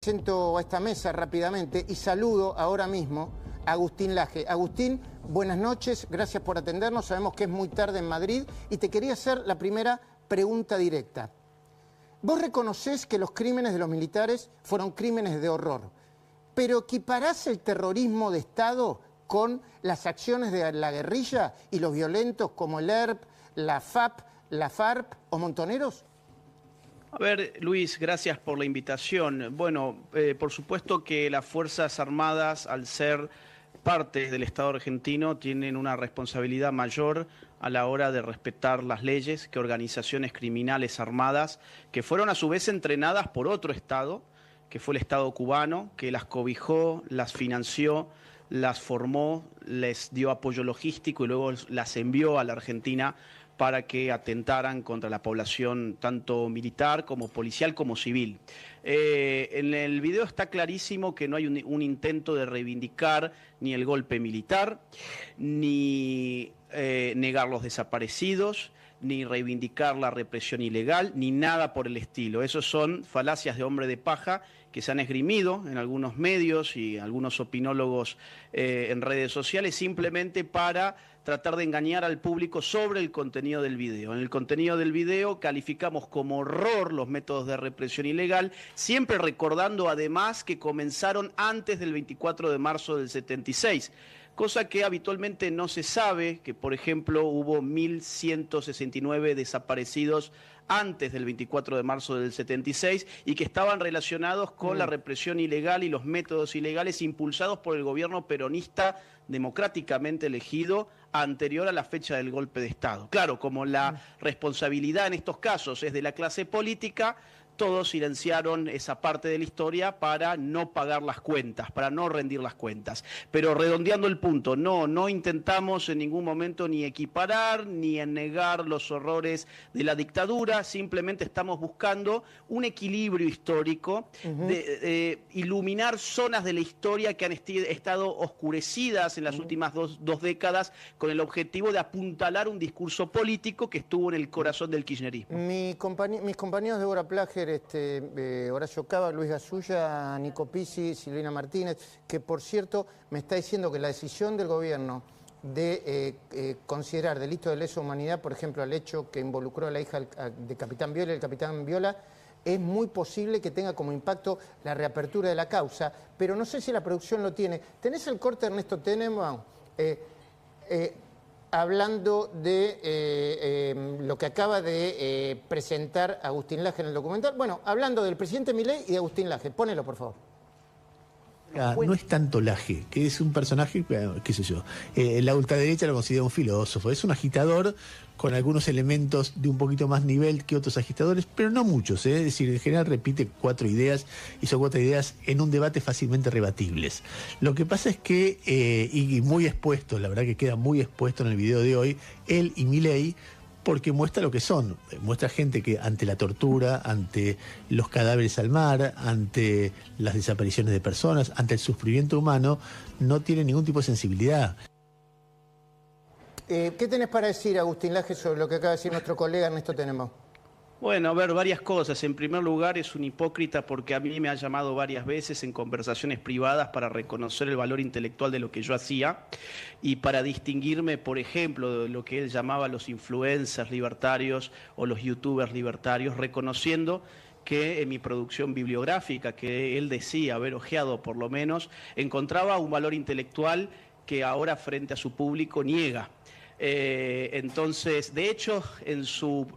Presento a esta mesa rápidamente y saludo ahora mismo a Agustín Laje. Agustín, buenas noches, gracias por atendernos. Sabemos que es muy tarde en Madrid y te quería hacer la primera pregunta directa. Vos reconocés que los crímenes de los militares fueron crímenes de horror, pero ¿equiparás el terrorismo de Estado con las acciones de la guerrilla y los violentos como el ERP, la FAP, la FARC o Montoneros? A ver, Luis, gracias por la invitación. Bueno, por supuesto que las Fuerzas Armadas, al ser parte del Estado argentino, tienen una responsabilidad mayor a la hora de respetar las leyes que organizaciones criminales armadas, que fueron a su vez entrenadas por otro Estado, que fue el Estado cubano, que las cobijó, las financió, las formó, les dio apoyo logístico y luego las envió a la Argentina para que atentaran contra la población, tanto militar como policial como civil. En el video está clarísimo que no hay un intento de reivindicar ni el golpe militar, ni negar los desaparecidos, ni reivindicar la represión ilegal, ni nada por el estilo. Esos son falacias de hombre de paja que se han esgrimido en algunos medios y algunos opinólogos en redes sociales simplemente para tratar de engañar al público sobre el contenido del video. En el contenido del video calificamos como horror los métodos de represión ilegal, siempre recordando además que comenzaron antes del 24 de marzo del 76. Cosa que habitualmente no se sabe, que por ejemplo hubo 1.169 desaparecidos antes del 24 de marzo del 76 y que estaban relacionados con la represión ilegal y los métodos ilegales impulsados por el gobierno peronista democráticamente elegido anterior a la fecha del golpe de Estado. Claro, como la responsabilidad en estos casos es de la clase política, todos silenciaron esa parte de la historia para no pagar las cuentas, para no rendir las cuentas. Pero redondeando el punto, no intentamos en ningún momento ni equiparar ni negar los horrores de la dictadura, simplemente estamos buscando un equilibrio histórico, de iluminar zonas de la historia que han estado oscurecidas en las últimas dos décadas con el objetivo de apuntalar un discurso político que estuvo en el corazón del kirchnerismo. Mis compañeros de Hora Plager, Horacio Cava, Luis Gasulla, Nico Pizzi, Silvina Martínez, que por cierto me está diciendo que la decisión del gobierno de considerar delito de lesa humanidad, por ejemplo, el hecho que involucró a la hija de Capitán Viola y el Capitán Viola, es muy posible que tenga como impacto la reapertura de la causa, pero no sé si la producción lo tiene. ¿Tenés el corte, Ernesto Tenenbaum? Hablando de lo que acaba de presentar Agustín Laje en el documental. Bueno, hablando del presidente Milei y de Agustín Laje. Ponelo, por favor. No es tanto Laje, que es un personaje, qué sé yo, la ultraderecha lo considera un filósofo, es un agitador con algunos elementos de un poquito más nivel que otros agitadores, pero no muchos, es decir, en general repite 4 ideas y son 4 ideas en un debate fácilmente rebatibles. Lo que pasa es que, y muy expuesto, la verdad que queda muy expuesto en el video de hoy, él y Milei, porque muestra lo que son, muestra gente que ante la tortura, ante los cadáveres al mar, ante las desapariciones de personas, ante el sufrimiento humano, no tiene ningún tipo de sensibilidad. ¿Qué tenés para decir, Agustín Laje, sobre lo que acaba de decir nuestro colega Ernesto Tenenbaum? Bueno, a ver, varias cosas. En primer lugar, es un hipócrita porque a mí me ha llamado varias veces en conversaciones privadas para reconocer el valor intelectual de lo que yo hacía y para distinguirme, por ejemplo, de lo que él llamaba los influencers libertarios o los youtubers libertarios, reconociendo que en mi producción bibliográfica, que él decía haber hojeado por lo menos, encontraba un valor intelectual que ahora frente a su público niega. Entonces, de hecho, en su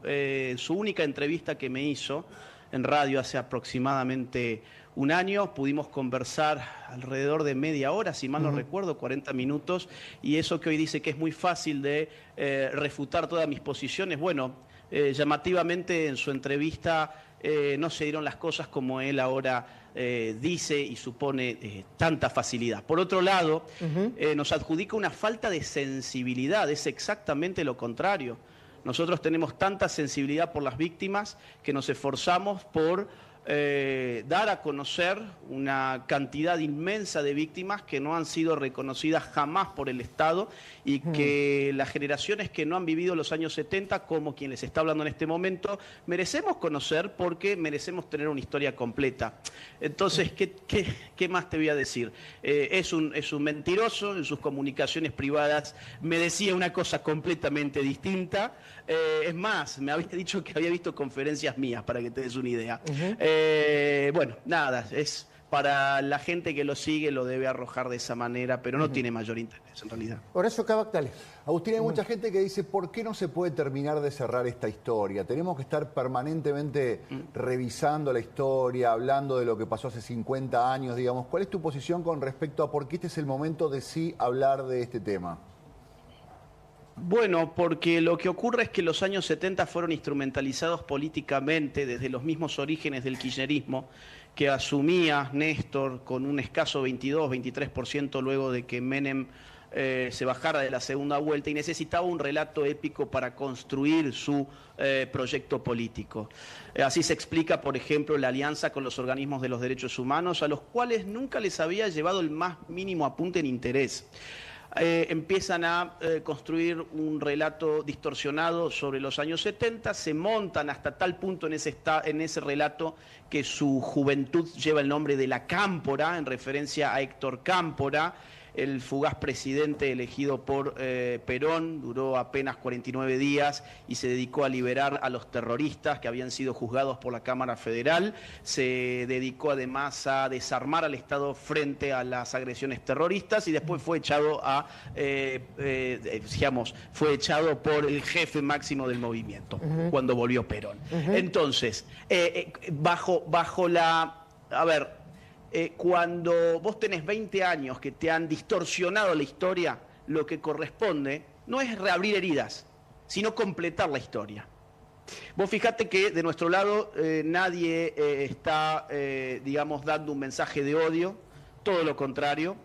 única entrevista que me hizo en radio hace aproximadamente un año, pudimos conversar alrededor de media hora, si mal no recuerdo, 40 minutos, y eso que hoy dice que es muy fácil de refutar todas mis posiciones, bueno, llamativamente en su entrevista no se dieron las cosas como él ahora dice y supone tanta facilidad. Por otro lado, nos adjudica una falta de sensibilidad, es exactamente lo contrario. Nosotros tenemos tanta sensibilidad por las víctimas que nos esforzamos por dar a conocer una cantidad inmensa de víctimas que no han sido reconocidas jamás por el Estado y que las generaciones que no han vivido los años 70, como quien les está hablando en este momento, merecemos conocer porque merecemos tener una historia completa. Entonces, ¿qué más te voy a decir? Es un mentiroso, en sus comunicaciones privadas me decía una cosa completamente distinta. Es más, me había dicho que había visto conferencias mías, para que te des una idea. Bueno, nada, es para la gente que lo sigue, lo debe arrojar de esa manera, pero no tiene mayor interés en realidad. Horacio Cabac, dale. Agustín, hay mucha gente que dice, ¿por qué no se puede terminar de cerrar esta historia? Tenemos que estar permanentemente revisando la historia, hablando de lo que pasó hace 50 años, digamos. ¿Cuál es tu posición con respecto a por qué este es el momento de sí hablar de este tema? Bueno, porque lo que ocurre es que los años 70 fueron instrumentalizados políticamente desde los mismos orígenes del kirchnerismo, que asumía Néstor con un escaso 22-23% luego de que Menem se bajara de la segunda vuelta y necesitaba un relato épico para construir su proyecto político. Así se explica, por ejemplo, la alianza con los organismos de los derechos humanos, a los cuales nunca les había llevado el más mínimo apunte en interés. Empiezan a construir un relato distorsionado sobre los años 70, se montan hasta tal punto en ese relato que su juventud lleva el nombre de la Cámpora, en referencia a Héctor Cámpora, el fugaz presidente elegido por Perón, duró apenas 49 días y se dedicó a liberar a los terroristas que habían sido juzgados por la Cámara Federal, se dedicó además a desarmar al Estado frente a las agresiones terroristas y después fue echado fue echado por el jefe máximo del movimiento, cuando volvió Perón. Entonces, bajo la... A ver... cuando vos tenés 20 años que te han distorsionado la historia, lo que corresponde no es reabrir heridas, sino completar la historia. Vos fijate que de nuestro lado nadie está, digamos, dando un mensaje de odio, todo lo contrario.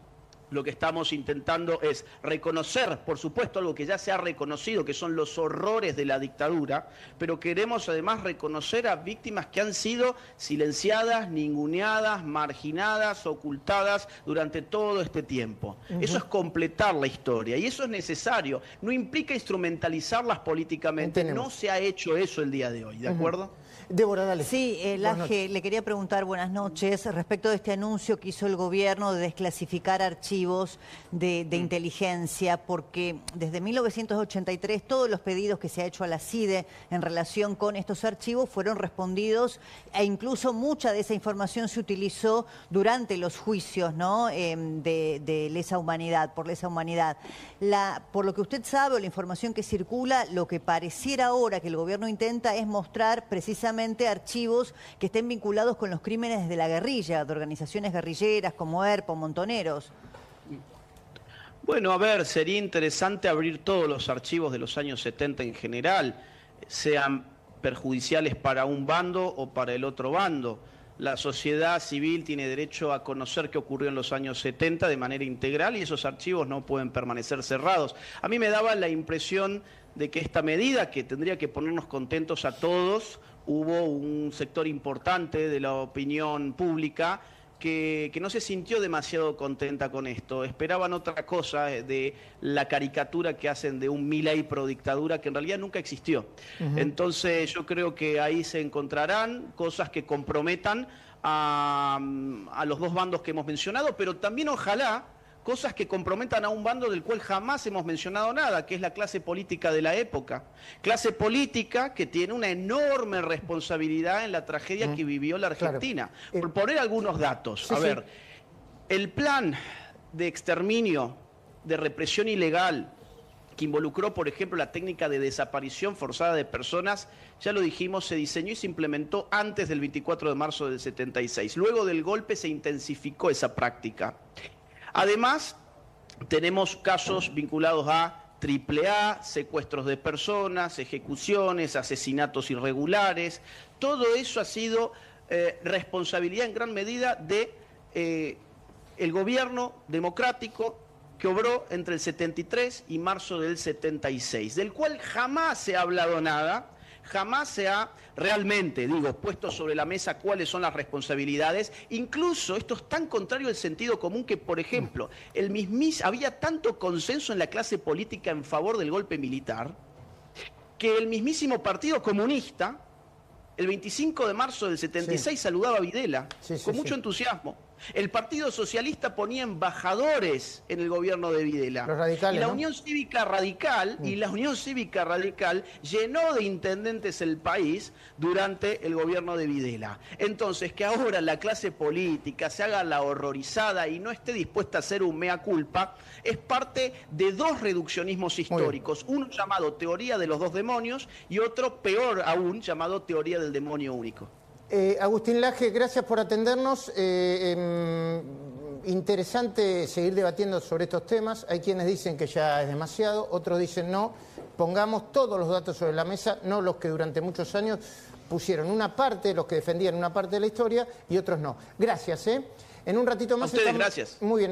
Lo que estamos intentando es reconocer, por supuesto, algo que ya se ha reconocido, que son los horrores de la dictadura, pero queremos además reconocer a víctimas que han sido silenciadas, ninguneadas, marginadas, ocultadas durante todo este tiempo. Eso es completar la historia y eso es necesario. No implica instrumentalizarlas políticamente. No se ha hecho eso el día de hoy, ¿de acuerdo? Débora, dale. Sí, Laje, le quería preguntar, buenas noches, respecto de este anuncio que hizo el gobierno de desclasificar archivos de inteligencia, porque desde 1983 todos los pedidos que se ha hecho a la CIDE en relación con estos archivos fueron respondidos e incluso mucha de esa información se utilizó durante los juicios, ¿no? de lesa humanidad, por lesa humanidad. Por lo que usted sabe o la información que circula, lo que pareciera ahora que el gobierno intenta es mostrar precisamente archivos que estén vinculados con los crímenes de la guerrilla, de organizaciones guerrilleras como ERP o Montoneros. Bueno, a ver, sería interesante abrir todos los archivos de los años 70 en general, sean perjudiciales para un bando o para el otro bando. La sociedad civil tiene derecho a conocer qué ocurrió en los años 70 de manera integral y esos archivos no pueden permanecer cerrados. A mí me daba la impresión de que esta medida, que tendría que ponernos contentos a todos, hubo un sector importante de la opinión pública que no se sintió demasiado contenta con esto. Esperaban otra cosa de la caricatura que hacen de un Milei pro dictadura que en realidad nunca existió. Entonces yo creo que ahí se encontrarán cosas que comprometan a los dos bandos que hemos mencionado, pero también ojalá cosas que comprometan a un bando del cual jamás hemos mencionado nada, que es la clase política de la época. Clase política que tiene una enorme responsabilidad en la tragedia que vivió la Argentina. Claro. Por poner algunos datos. A ver, el plan de exterminio, de represión ilegal, que involucró, por ejemplo, la técnica de desaparición forzada de personas, ya lo dijimos, se diseñó y se implementó antes del 24 de marzo del 76. Luego del golpe se intensificó esa práctica. Además, tenemos casos vinculados a AAA, secuestros de personas, ejecuciones, asesinatos irregulares. Todo eso ha sido responsabilidad en gran medida de el gobierno democrático que obró entre el 73 y marzo del 76, del cual jamás se ha hablado nada, jamás se ha realmente, puesto sobre la mesa cuáles son las responsabilidades. Incluso esto es tan contrario al sentido común que, por ejemplo, había tanto consenso en la clase política en favor del golpe militar que el mismísimo Partido Comunista, el 25 de marzo del 76, saludaba a Videla con mucho entusiasmo. El Partido Socialista ponía embajadores en el gobierno de Videla. Los radicales, y la ¿no? Unión Cívica Radical, llenó de intendentes el país durante el gobierno de Videla. Entonces, que ahora la clase política se haga la horrorizada y no esté dispuesta a hacer un mea culpa, es parte de dos reduccionismos históricos. Uno llamado teoría de los dos demonios y otro, peor aún, llamado teoría del demonio único. Agustín Laje, gracias por atendernos. Interesante seguir debatiendo sobre estos temas. Hay quienes dicen que ya es demasiado, otros dicen no. Pongamos todos los datos sobre la mesa, no los que durante muchos años pusieron una parte, los que defendían una parte de la historia y otros no. Gracias. En un ratito más. A ustedes, gracias. Muy bien.